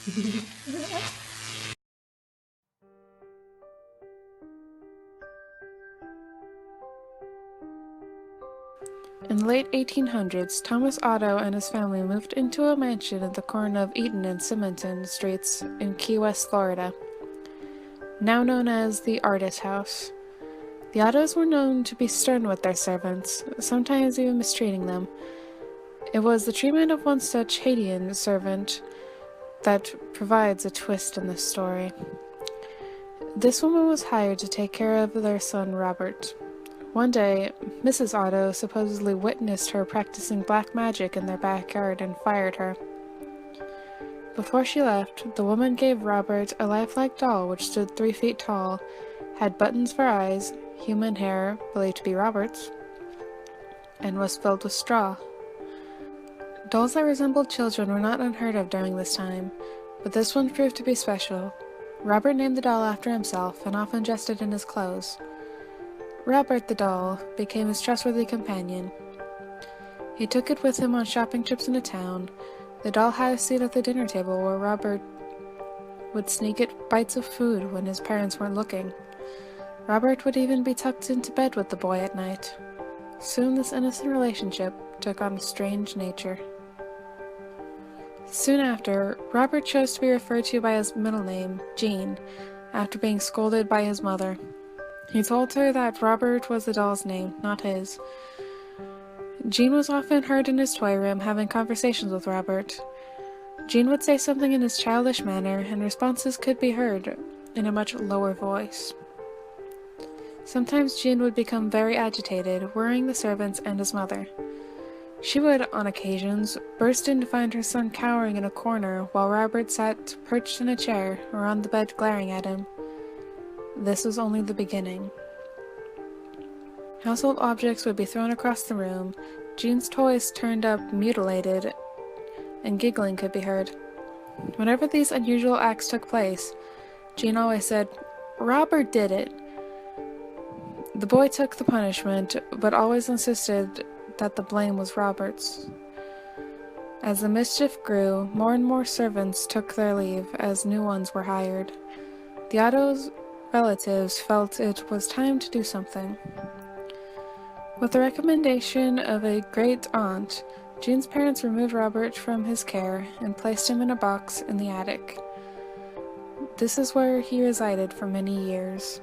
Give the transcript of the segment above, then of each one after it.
In the late 1800s, Thomas Otto and his family moved into a mansion at the corner of Eaton and Simonton Streets in Key West, Florida, now known as the Artist House. The Ottos were known to be stern with their servants, sometimes even mistreating them. It was the treatment of one such Haitian servant that provides a twist in this story. This woman was hired to take care of their son Robert. One day, Mrs. Otto supposedly witnessed her practicing black magic in their backyard and fired her. Before she left, the woman gave Robert a lifelike doll which stood 3 feet tall, had buttons for eyes, human hair, believed to be Robert's, and was filled with straw. Dolls that resembled children were not unheard of during this time, but this one proved to be special. Robert named the doll after himself and often dressed it in his clothes. Robert the doll became his trustworthy companion. He took it with him on shopping trips into town. The doll had a seat at the dinner table where Robert would sneak it bites of food when his parents weren't looking. Robert would even be tucked into bed with the boy at night. Soon this innocent relationship took on a strange nature. Soon after, Robert chose to be referred to by his middle name, Jean, after being scolded by his mother. He told her that Robert was the doll's name, not his. Jean was often heard in his toy room having conversations with Robert. Jean would say something in his childish manner, and responses could be heard in a much lower voice. Sometimes Jean would become very agitated, worrying the servants and his mother. She would, on occasions, burst in to find her son cowering in a corner while Robert sat perched in a chair or on the bed glaring at him. This was only the beginning. Household objects would be thrown across the room, Jean's toys turned up mutilated, and giggling could be heard. Whenever these unusual acts took place, Jean always said, "Robert did it." The boy took the punishment, but always insisted that the blame was Robert's. As the mischief grew, more and more servants took their leave as new ones were hired. The Otto's relatives felt it was time to do something. With the recommendation of a great-aunt, Jean's parents removed Robert from his care and placed him in a box in the attic. This is where he resided for many years.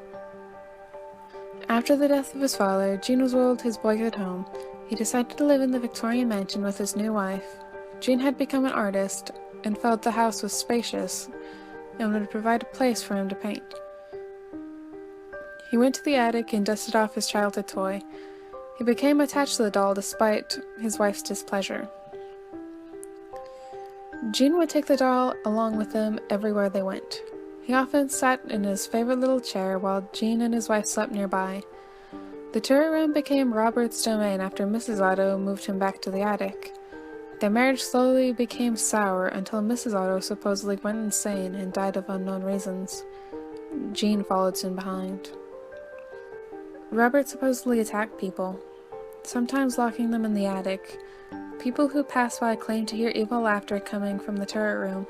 After the death of his father, Jean was willed his boyhood home. He decided to live in the Victorian mansion with his new wife. Jean had become an artist and felt the house was spacious and would provide a place for him to paint. He went to the attic and dusted off his childhood toy. He became attached to the doll despite his wife's displeasure. Jean would take the doll along with him everywhere they went. He often sat in his favorite little chair while Jean and his wife slept nearby. The turret room became Robert's domain after Mrs. Otto moved him back to the attic. Their marriage slowly became sour until Mrs. Otto supposedly went insane and died of unknown reasons. Jean followed soon behind. Robert supposedly attacked people, sometimes locking them in the attic. People who passed by claimed to hear evil laughter coming from the turret room.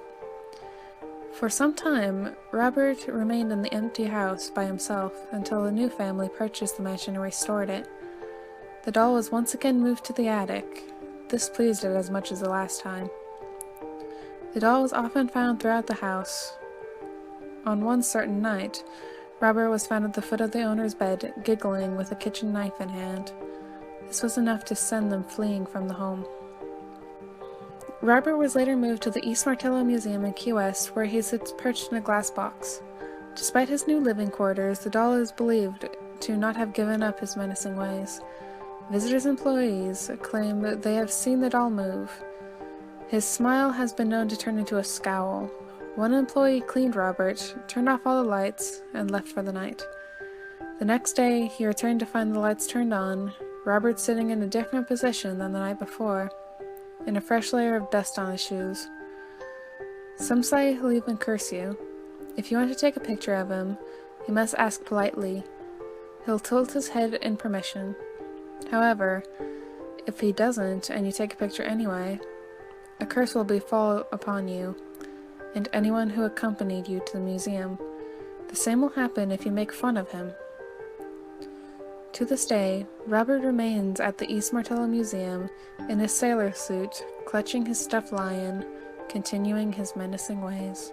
For some time, Robert remained in the empty house by himself until a new family purchased the mansion and restored it. The doll was once again moved to the attic. This pleased it as much as the last time. The doll was often found throughout the house. On one certain night, Robert was found at the foot of the owner's bed, giggling with a kitchen knife in hand. This was enough to send them fleeing from the home. Robert was later moved to the East Martello Museum in Key West, where he sits perched in a glass box. Despite his new living quarters, the doll is believed to not have given up his menacing ways. Visitors and employees claim that they have seen the doll move. His smile has been known to turn into a scowl. One employee cleaned Robert, turned off all the lights, and left for the night. The next day, he returned to find the lights turned on, Robert sitting in a different position than the night before, and a fresh layer of dust on his shoes. Some say he'll even curse you. If you want to take a picture of him, you must ask politely. He'll tilt his head in permission. However, if he doesn't and you take a picture anyway, a curse will befall upon you. and anyone who accompanied you to the museum. The same will happen if you make fun of him. To this day, Robert remains at the East Martello Museum in his sailor suit, clutching his stuffed lion, continuing his menacing ways.